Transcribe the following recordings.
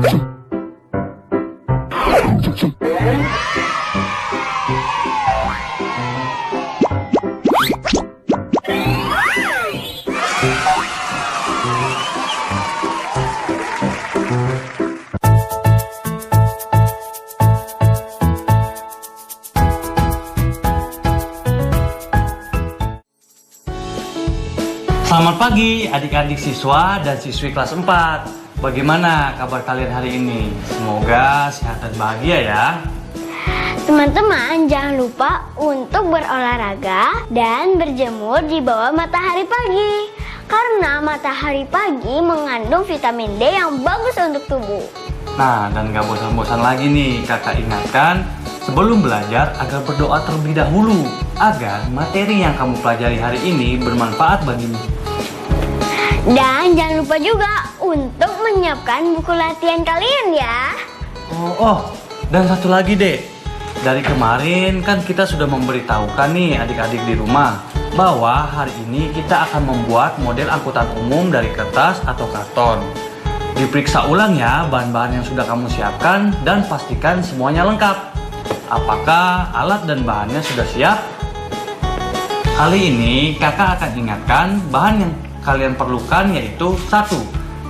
Selamat pagi adik-adik siswa dan siswi kelas 4. Bagaimana kabar kalian hari ini? Semoga sehat dan bahagia ya. Teman-teman, jangan lupa untuk berolahraga dan berjemur di bawah matahari pagi. Karena matahari pagi mengandung vitamin D yang bagus untuk tubuh. Nah, dan gak bosan-bosan lagi nih, kakak ingatkan sebelum belajar agar berdoa terlebih dahulu agar materi yang kamu pelajari hari ini bermanfaat bagimu. Dan jangan lupa juga untuk menyiapkan buku latihan kalian ya. Dan satu lagi dek. Dari kemarin kan kita sudah memberitahukan nih adik-adik di rumah bahwa hari ini kita akan membuat model angkutan umum dari kertas atau karton. Diperiksa ulang ya bahan-bahan yang sudah kamu siapkan dan pastikan semuanya lengkap. Apakah alat dan bahannya sudah siap? Kali ini kakak akan ingatkan bahan yang kalian perlukan yaitu 1.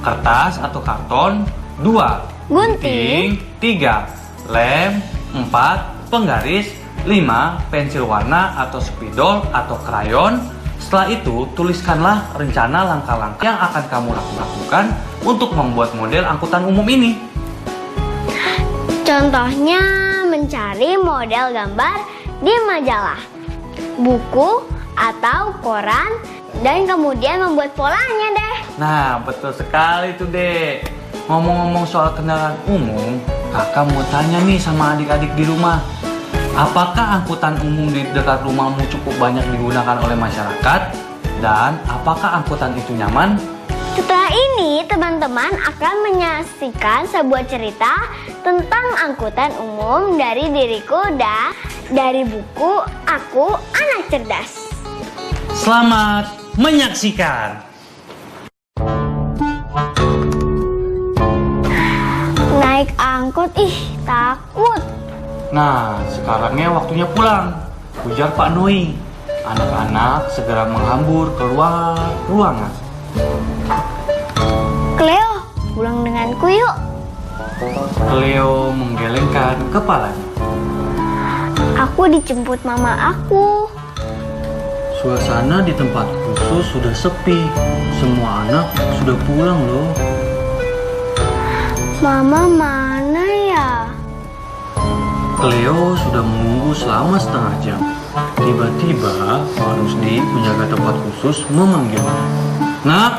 Kertas atau karton, 2. Gunting, 3. Lem, 4. Penggaris, 5. Pensil warna atau spidol atau krayon. Setelah itu tuliskanlah rencana langkah-langkah yang akan kamu lakukan untuk membuat model angkutan umum ini. Contohnya mencari model gambar di majalah, buku atau koran, dan kemudian membuat polanya deh. Nah, betul sekali tuh dek. Ngomong-ngomong soal kendaraan umum, kakak mau tanya nih sama adik-adik di rumah. Apakah angkutan umum di dekat rumahmu cukup banyak digunakan oleh masyarakat? Dan apakah angkutan itu nyaman? Setelah ini, teman-teman akan menyaksikan sebuah cerita tentang angkutan umum dari diriku dan dari buku Aku Anak Cerdas. Selamat menyaksikan. Naik angkot, takut. Nah, sekarangnya waktunya pulang, ujar Pak Noi. Anak-anak segera menghambur keluar ruangan. Cleo, pulang denganku yuk. Cleo menggelengkan kepalanya. Aku dijemput mama aku. Suasana di tempat khusus sudah sepi. Semua anak sudah pulang loh. Mama mana ya? Cleo sudah menunggu selama setengah jam. Tiba-tiba Pak Rusdi penjaga tempat khusus memanggilnya. Nak,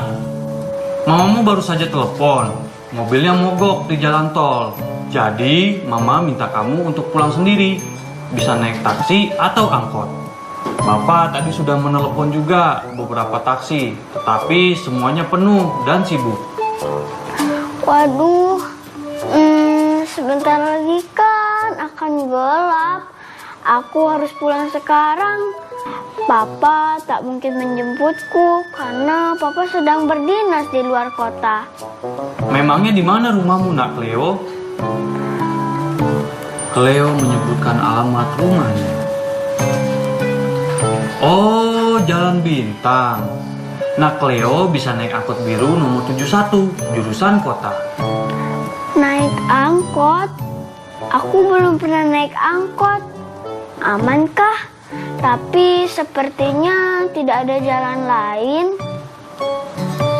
mamamu baru saja telepon. Mobilnya mogok di jalan tol. Jadi mama minta kamu untuk pulang sendiri. Bisa naik taksi atau angkot. Bapak tadi sudah menelepon juga beberapa taksi, tetapi semuanya penuh dan sibuk. Waduh, sebentar lagi kan akan gelap. Aku harus pulang sekarang. Papa tak mungkin menjemputku karena Papa sedang berdinas di luar kota. Memangnya di mana rumahmu, Nak Cleo? Cleo menyebutkan alamat rumahnya. Oh, Jalan Bintang. Nak Cleo bisa naik angkot biru nomor 71, jurusan kota. Naik angkot? Aku belum pernah naik angkot. Amankah? Tapi sepertinya tidak ada jalan lain.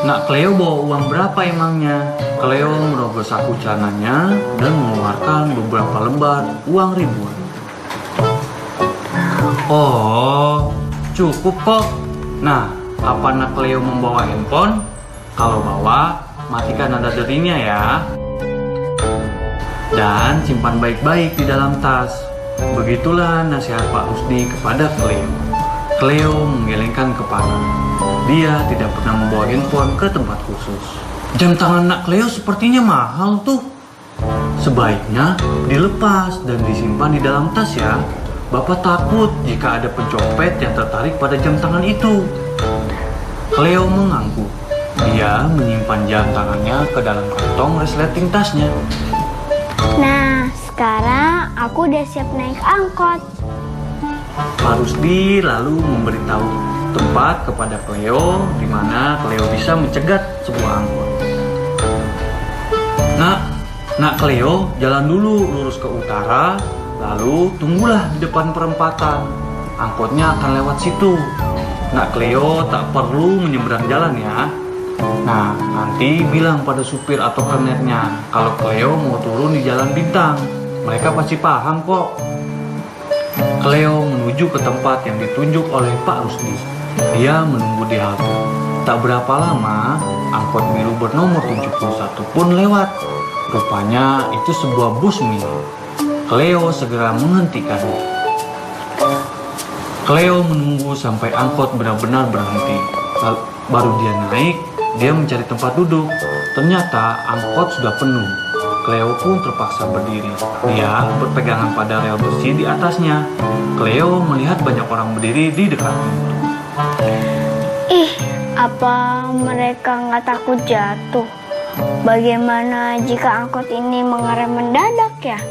Nak Cleo bawa uang berapa emangnya? Cleo merogoh saku celananya dan mengeluarkan beberapa lembar uang ribuan. Oh, cukup kok. Nah, apa Nak Cleo membawa handphone? Kalau bawa, matikan nada derinya ya. Dan simpan baik-baik di dalam tas. Begitulah nasihat Pak Rusdi kepada Cleo. Cleo menggelengkan kepala. Dia tidak pernah membawa handphone ke tempat khusus. Jam tangan Nak Cleo sepertinya mahal tuh. Sebaiknya dilepas dan disimpan di dalam tas ya. Bapak takut jika ada pencopet yang tertarik pada jam tangan itu. Cleo mengangguk. Dia menyimpan jam tangannya ke dalam kantong resleting tasnya. Nah, sekarang aku udah siap naik angkot. Pak Rusdi lalu memberitahu tempat kepada Cleo di mana Cleo bisa mencegat sebuah angkot. Nak Cleo, jalan dulu lurus ke utara, lalu tunggulah di depan perempatan. Angkotnya akan lewat situ. Nak Cleo tak perlu menyeberang jalan ya. Nah, nanti bilang pada supir atau kernetnya kalau Cleo mau turun di Jalan Bintang. Mereka pasti paham kok. Cleo menuju ke tempat yang ditunjuk oleh Pak Rusdi. Dia menunggu di halte. Tak berapa lama, angkot biru bernomor 71 pun lewat. Rupanya itu sebuah bus mini. Cleo segera menghentikannya. Cleo menunggu sampai angkot benar-benar berhenti. Baru dia naik, dia mencari tempat duduk. Ternyata angkot sudah penuh. Cleo pun terpaksa berdiri. Dia berpegangan pada rel besi di atasnya. Cleo melihat banyak orang berdiri di dekatnya. Ih, apa mereka nggak takut jatuh? Bagaimana jika angkot ini mengerem mendadak ya?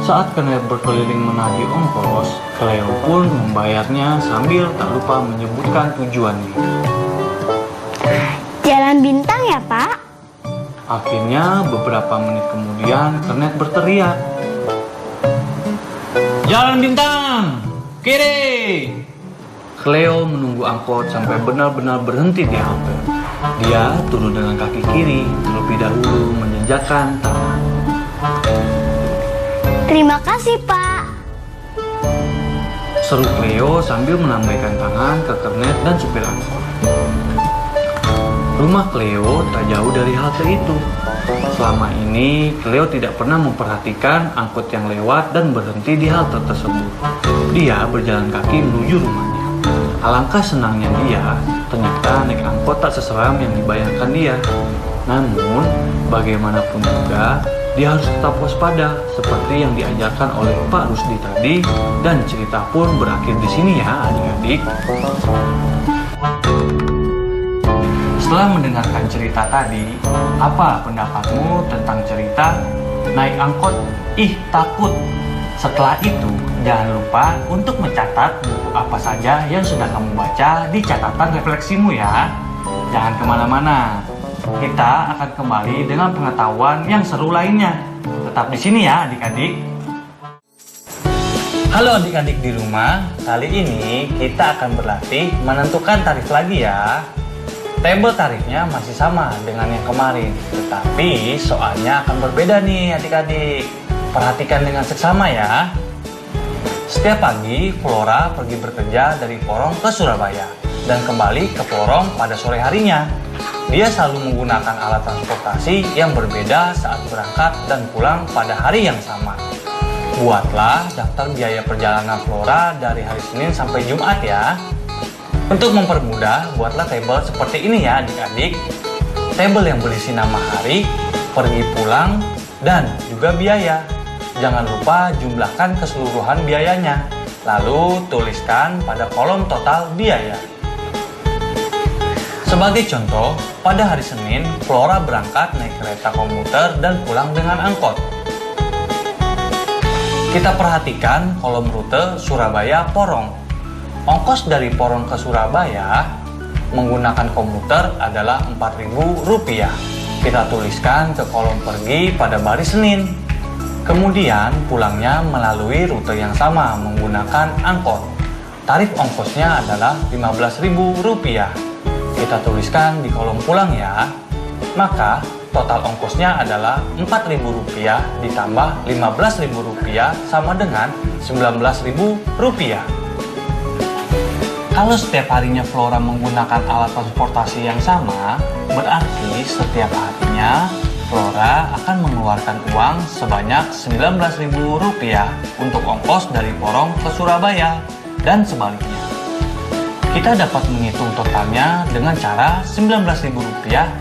Saat kernet berkeliling menagih ongkos, Cleo pun membayarnya sambil tak lupa menyebutkan tujuannya. Jalan Bintang ya, Pak? Akhirnya beberapa menit kemudian kernet berteriak, "Jalan Bintang! Kiri!" Cleo menunggu angkot sampai benar-benar berhenti di halte. Dia turun dengan kaki kiri, terlebih dahulu menjejakkan tangan. Terima kasih, Pak. Seru Cleo sambil melambaikan tangan ke kernet dan supir angkot. Rumah Cleo tak jauh dari halte itu. Selama ini, Cleo tidak pernah memperhatikan angkot yang lewat dan berhenti di halte tersebut. Dia berjalan kaki menuju rumahnya. Alangkah senangnya dia, ternyata naik angkot tak seseram yang dibayangkan dia. Namun, bagaimanapun juga, dia harus tetap waspada seperti yang diajarkan oleh Pak Rusdi tadi, dan cerita pun berakhir di sini ya adik-adik. Setelah mendengarkan cerita tadi, apa pendapatmu tentang cerita naik angkot? Ih, takut. Setelah itu, jangan lupa untuk mencatat buku apa saja yang sudah kamu baca di catatan refleksimu ya. Jangan kemana-mana. Kita akan kembali dengan pengetahuan yang seru lainnya. Tetap di sini ya adik-adik. Halo adik-adik di rumah, kali ini kita akan berlatih menentukan tarif lagi ya. Tabel tarifnya masih sama dengan yang kemarin, tetapi soalnya akan berbeda nih adik-adik. Perhatikan dengan seksama ya. Setiap pagi, Flora pergi bekerja dari Porong ke Surabaya dan kembali ke Porong pada sore harinya. Dia selalu menggunakan alat transportasi yang berbeda saat berangkat dan pulang pada hari yang sama. Buatlah daftar biaya perjalanan Flora dari hari Senin sampai Jumat ya. Untuk mempermudah, buatlah tabel seperti ini ya adik-adik. Tabel yang berisi nama hari, pergi pulang, dan juga biaya. Jangan lupa jumlahkan keseluruhan biayanya. Lalu tuliskan pada kolom total biaya. Sebagai contoh, pada hari Senin, Flora berangkat naik kereta komuter dan pulang dengan angkot. Kita perhatikan kolom rute Surabaya-Porong. Ongkos dari Porong ke Surabaya menggunakan komuter adalah Rp4.000. Kita tuliskan ke kolom pergi pada baris Senin. Kemudian pulangnya melalui rute yang sama menggunakan angkot. Tarif ongkosnya adalah Rp15.000. Kita tuliskan di kolom pulang ya. Maka total ongkosnya adalah Rp4.000 ditambah Rp15.000 sama dengan Rp19.000. Kalau setiap harinya Flora menggunakan alat transportasi yang sama, berarti setiap harinya Flora akan mengeluarkan uang sebanyak Rp19.000 untuk ongkos dari Porong ke Surabaya dan sebaliknya. Kita dapat menghitung totalnya dengan cara Rp19.000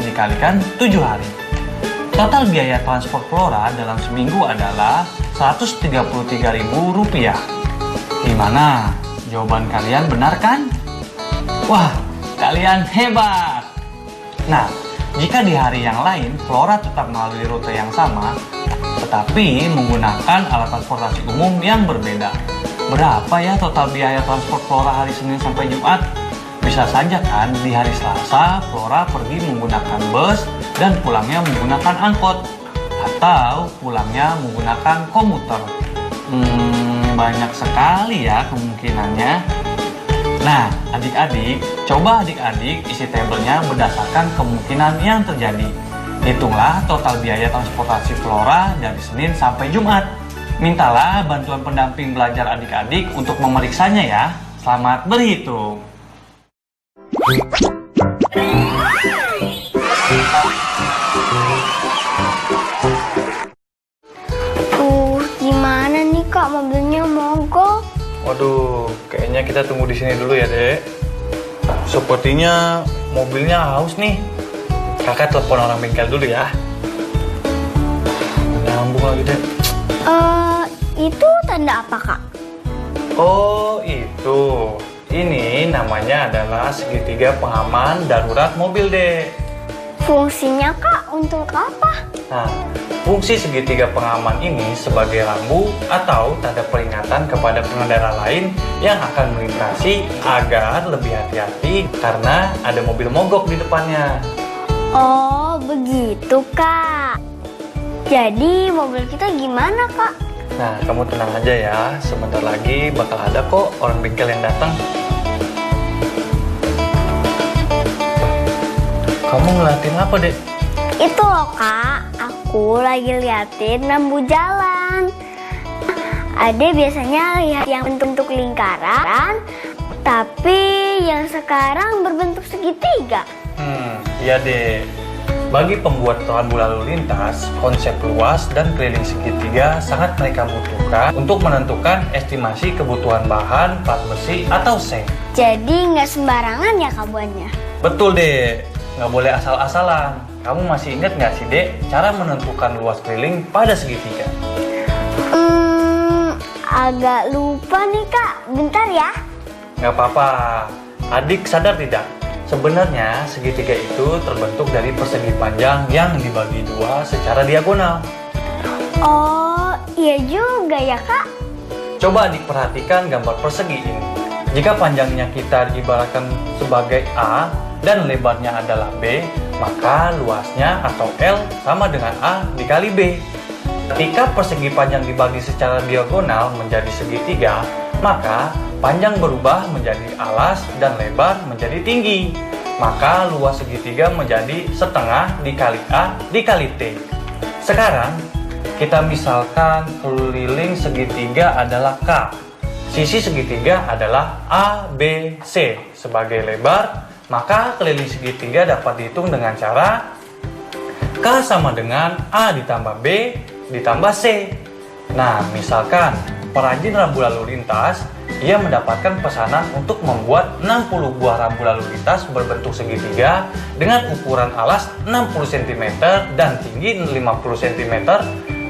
dikalikan 7 hari. Total biaya transport Flora dalam seminggu adalah Rp133.000. Gimana? Jawaban kalian benar kan? Wah, kalian hebat! Nah, jika di hari yang lain Flora tetap melalui rute yang sama, tetapi menggunakan alat transportasi umum yang berbeda. Berapa ya total biaya transport Flora hari Senin sampai Jumat? Bisa saja kan di hari Selasa Flora pergi menggunakan bus dan pulangnya menggunakan angkot, atau pulangnya menggunakan komuter. Banyak sekali ya kemungkinannya. Nah, adik-adik, coba adik-adik isi tabelnya berdasarkan kemungkinan yang terjadi. Hitunglah total biaya transportasi Flora dari Senin sampai Jumat. Mintalah bantuan pendamping belajar adik-adik untuk memeriksanya ya. Selamat berhitung. Gimana nih Kak, mobilnya mogok? Waduh, kayaknya kita tunggu di sini dulu ya, Dek. Sepertinya mobilnya haus nih. Kakak telepon orang bengkel dulu ya. Nyambung lagi, Dek. Itu tanda apa Kak? Oh, itu. Ini namanya adalah segitiga pengaman darurat mobil, Dek. Fungsinya Kak untuk apa? Nah, fungsi segitiga pengaman ini sebagai rambu atau tanda peringatan kepada pengendara lain yang akan melintasi agar lebih hati-hati karena ada mobil mogok di depannya. Oh, begitu Kak. Jadi mobil kita gimana Kak? Nah, kamu tenang aja ya, sebentar lagi bakal ada kok orang bengkel yang datang. Kamu ngeliatin apa, Dek? Itu loh Kak, aku lagi liatin lampu jalan. Ada biasanya lihat yang bentuk lingkaran, tapi yang sekarang berbentuk segitiga. Iya deh. Bagi pembuat rambu lalu lintas, konsep luas dan keliling segitiga sangat mereka butuhkan untuk menentukan estimasi kebutuhan bahan, plat besi, atau seng. Jadi nggak sembarangan ya Kak buatnya? Betul deh, nggak boleh asal-asalan. Kamu masih ingat nggak sih Dek, cara menentukan luas keliling pada segitiga? Agak lupa nih Kak, bentar ya. Nggak apa-apa. Adik sadar tidak? Sebenarnya segitiga itu terbentuk dari persegi panjang yang dibagi dua secara diagonal. Oh, iya juga ya Kak. Coba adik perhatikan gambar persegi ini. Jika panjangnya kita diibaratkan sebagai A dan lebarnya adalah B, maka luasnya atau L sama dengan A dikali B. Ketika persegi panjang dibagi secara diagonal menjadi segitiga, maka panjang berubah menjadi alas dan lebar menjadi tinggi. Maka luas segitiga menjadi setengah dikali A dikali T. Sekarang kita misalkan keliling segitiga adalah K. Sisi segitiga adalah A, B, C sebagai lebar. Maka keliling segitiga dapat dihitung dengan cara K sama dengan A ditambah B ditambah C. Nah, misalkan perajin rambu lalu lintas, ia mendapatkan pesanan untuk membuat 60 buah rambu lalu lintas berbentuk segitiga dengan ukuran alas 60 cm dan tinggi 50 cm.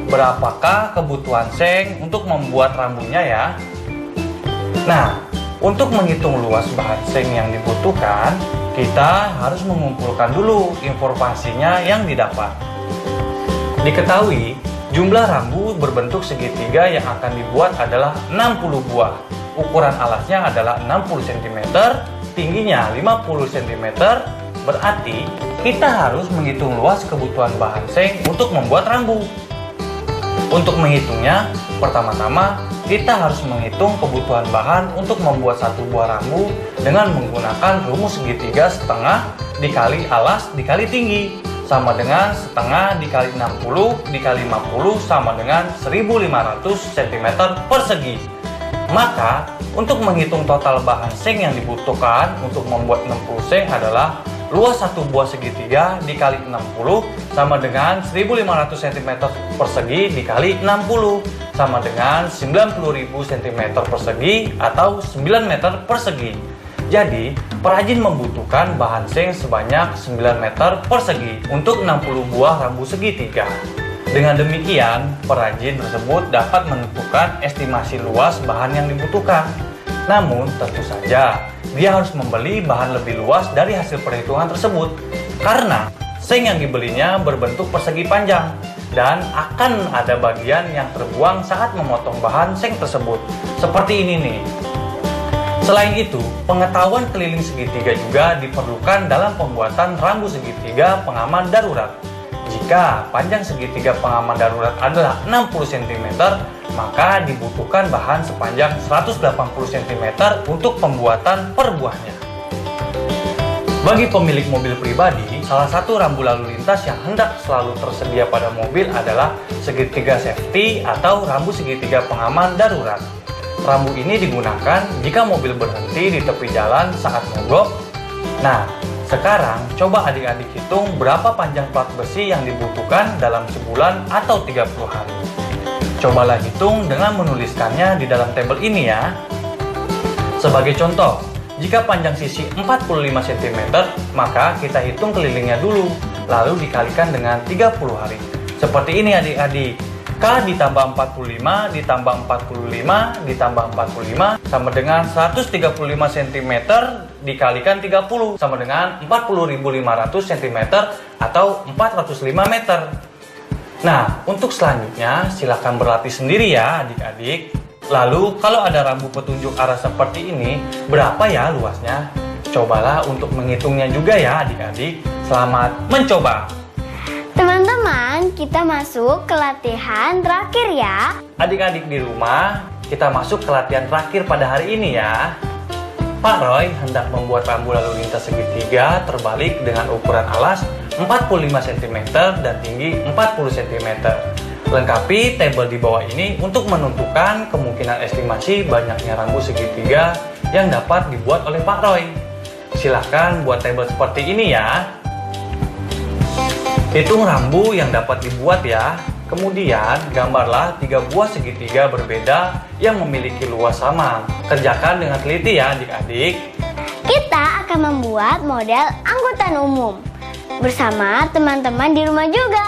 Berapakah kebutuhan seng untuk membuat rambunya ya? Nah, untuk menghitung luas bahan seng yang dibutuhkan, kita harus mengumpulkan dulu informasinya yang didapat. Diketahui, jumlah rambu berbentuk segitiga yang akan dibuat adalah 60 buah. Ukuran alasnya adalah 60 cm, tingginya 50 cm, berarti kita harus menghitung luas kebutuhan bahan seng untuk membuat rambu. Untuk menghitungnya, pertama-tama kita harus menghitung kebutuhan bahan untuk membuat satu buah rambu dengan menggunakan rumus segitiga setengah dikali alas dikali tinggi sama dengan setengah dikali 60 dikali 50 sama dengan 1500 cm persegi. Maka untuk menghitung total bahan seng yang dibutuhkan untuk membuat 60 seng adalah luas satu buah segitiga dikali 60 sama dengan 1500 cm persegi dikali 60 sama dengan 90.000 cm persegi atau 9 meter persegi. Jadi, perajin membutuhkan bahan seng sebanyak 9 meter persegi untuk 60 buah rambu segitiga. Dengan demikian, perajin tersebut dapat menentukan estimasi luas bahan yang dibutuhkan. Namun, tentu saja, dia harus membeli bahan lebih luas dari hasil perhitungan tersebut. Karena seng yang dibelinya berbentuk persegi panjang dan akan ada bagian yang terbuang saat memotong bahan seng tersebut. Seperti ini nih. Selain itu, pengetahuan keliling segitiga juga diperlukan dalam pembuatan rambu segitiga pengaman darurat. Jika panjang segitiga pengaman darurat adalah 60 cm, maka dibutuhkan bahan sepanjang 180 cm untuk pembuatan per buahnya. Bagi pemilik mobil pribadi, salah satu rambu lalu lintas yang hendak selalu tersedia pada mobil adalah segitiga safety atau rambu segitiga pengaman darurat. Rambu ini digunakan jika mobil berhenti di tepi jalan saat mogok. Nah, sekarang coba adik-adik hitung berapa panjang plat besi yang dibutuhkan dalam sebulan atau 30 hari. Cobalah hitung dengan menuliskannya di dalam tabel ini ya. Sebagai contoh, jika panjang sisi 45 cm, maka kita hitung kelilingnya dulu, lalu dikalikan dengan 30 hari. Seperti ini adik-adik. K ditambah 45 ditambah 45 ditambah 45 sama dengan 135 cm dikalikan 30 sama dengan 40.500 cm atau 405 meter. Nah, untuk selanjutnya silakan berlatih sendiri ya adik-adik. Lalu kalau ada rambu petunjuk arah seperti ini, berapa ya luasnya? Cobalah untuk menghitungnya juga ya adik-adik. Selamat mencoba! Teman-teman, kita masuk ke latihan terakhir ya. Adik-adik di rumah, kita masuk ke latihan terakhir pada hari ini ya. Pak Roy hendak membuat rambu lalu lintas segitiga terbalik dengan ukuran alas 45 cm dan tinggi 40 cm. Lengkapi tabel di bawah ini untuk menentukan kemungkinan estimasi banyaknya rambu segitiga yang dapat dibuat oleh Pak Roy. Silahkan buat tabel seperti ini ya. Hitung rambu yang dapat dibuat ya. Kemudian gambarlah 3 buah segitiga berbeda yang memiliki luas sama. Kerjakan dengan teliti ya adik-adik. Kita akan membuat model angkutan umum bersama teman-teman di rumah juga.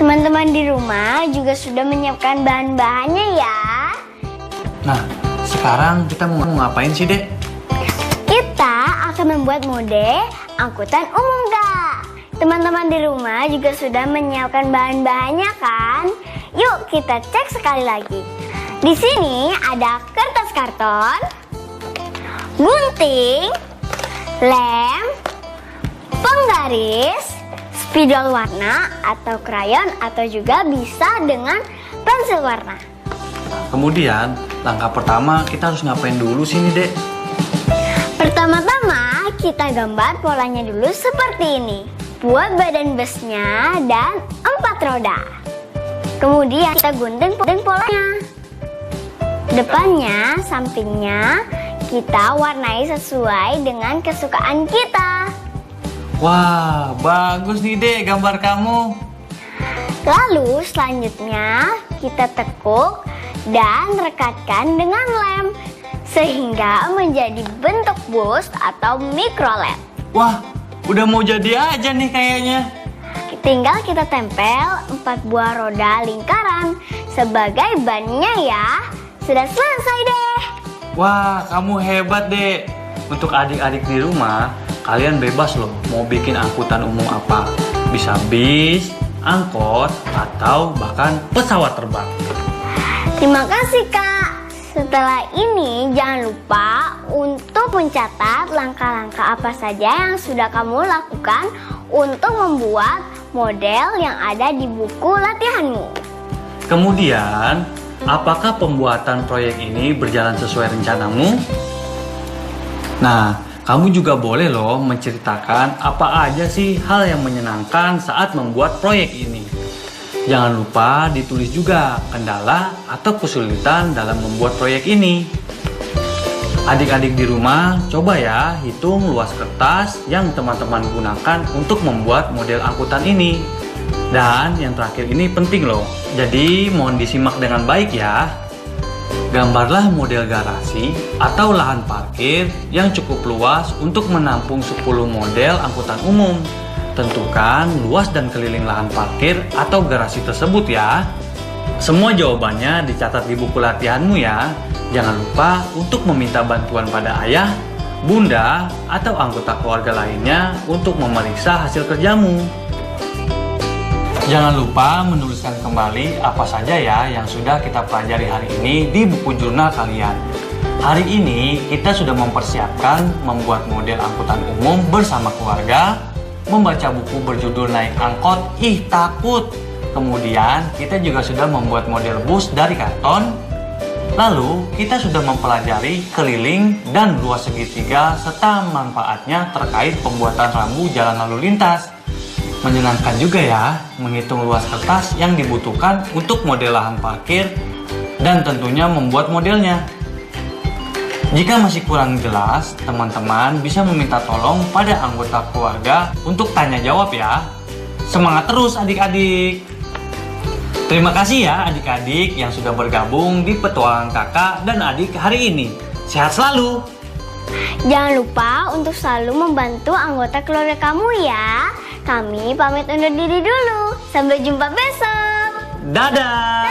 Teman-teman di rumah juga sudah menyiapkan bahan-bahannya ya. Nah, sekarang kita mau ngapain sih, Dek? Kita akan membuat model angkutan umum, Kak. Teman-teman di rumah juga sudah menyiapkan bahan-bahannya kan? Yuk kita cek sekali lagi. Di sini ada kertas karton, gunting, lem, penggaris, spidol warna atau krayon atau juga bisa dengan pensil warna. Kemudian langkah pertama kita harus ngapain dulu sini, Dek? Pertama-tama kita gambar polanya dulu seperti ini. Buat badan busnya dan 4 roda. Kemudian kita gunting polanya. Depannya, sampingnya kita warnai sesuai dengan kesukaan kita. Wah, bagus nih, Dek, gambar kamu. Lalu selanjutnya kita tekuk dan rekatkan dengan lem sehingga menjadi bentuk bus atau micro LED. Wah, udah mau jadi aja nih kayaknya. Tinggal kita tempel 4 buah roda lingkaran sebagai bannya ya. Sudah selesai deh. Wah, kamu hebat, Dek. Untuk adik-adik di rumah, kalian bebas loh mau bikin angkutan umum apa. Bisa bis, angkot, atau bahkan pesawat terbang. Terima kasih, Kak. Setelah ini jangan lupa untuk mencatat langkah-langkah apa saja yang sudah kamu lakukan untuk membuat model yang ada di buku latihanmu. Kemudian, apakah pembuatan proyek ini berjalan sesuai rencanamu? Nah, kamu juga boleh loh menceritakan apa aja sih hal yang menyenangkan saat membuat proyek ini. Jangan lupa ditulis juga kendala atau kesulitan dalam membuat proyek ini. Adik-adik di rumah, coba ya hitung luas kertas yang teman-teman gunakan untuk membuat model angkutan ini. Dan yang terakhir ini penting loh, jadi mohon disimak dengan baik ya. Gambarlah model garasi atau lahan parkir yang cukup luas untuk menampung 10 model angkutan umum. Tentukan luas dan keliling lahan parkir atau garasi tersebut ya. Semua jawabannya dicatat di buku latihanmu ya. Jangan lupa untuk meminta bantuan pada ayah, bunda, atau anggota keluarga lainnya untuk memeriksa hasil kerjamu. Jangan lupa menuliskan kembali apa saja ya yang sudah kita pelajari hari ini di buku jurnal kalian. Hari ini kita sudah mempersiapkan membuat model angkutan umum bersama keluarga, membaca buku berjudul Naik Angkot, Ih Takut. Kemudian kita juga sudah membuat model bus dari karton. Lalu kita sudah mempelajari keliling dan luas segitiga serta manfaatnya terkait pembuatan rambu jalan lalu lintas. Menyenangkan juga ya menghitung luas kertas yang dibutuhkan untuk model lahan parkir dan tentunya membuat modelnya. Jika masih kurang jelas, teman-teman bisa meminta tolong pada anggota keluarga untuk tanya jawab ya. Semangat terus adik-adik. Terima kasih ya adik-adik yang sudah bergabung di petualangan kakak dan adik hari ini. Sehat selalu. Jangan lupa untuk selalu membantu anggota keluarga kamu ya. Kami pamit undur diri dulu. Sampai jumpa besok. Dadah.